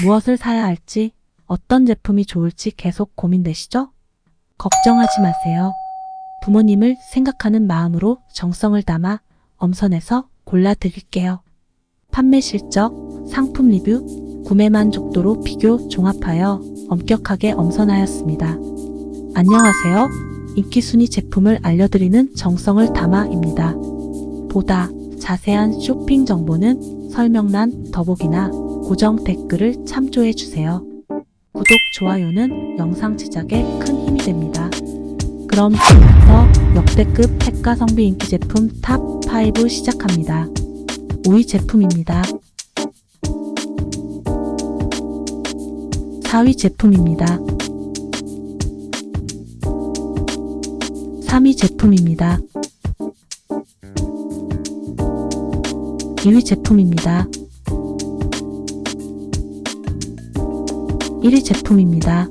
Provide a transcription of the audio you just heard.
무엇을 사야 할지, 어떤 제품이 좋을지 계속 고민되시죠? 걱정하지 마세요. 부모님을 생각하는 마음으로 정성을 담아 엄선해서 골라드릴게요. 판매 실적, 상품 리뷰, 구매 만족도로 비교 종합하여 엄격하게 엄선하였습니다. 안녕하세요. 인기 순위 제품을 알려드리는 정성을 담아입니다. 보다 자세한 쇼핑 정보는 설명란 더보기나 고정 댓글을 참조해주세요. 구독, 좋아요는 영상 제작에 큰 힘이 됩니다. 그럼 지금부터 역대급 핵가성비 인기 제품 탑5 시작합니다. 5위 제품입니다. 4위 제품입니다. 3위 제품입니다. 2위 제품입니다. 1위 제품입니다.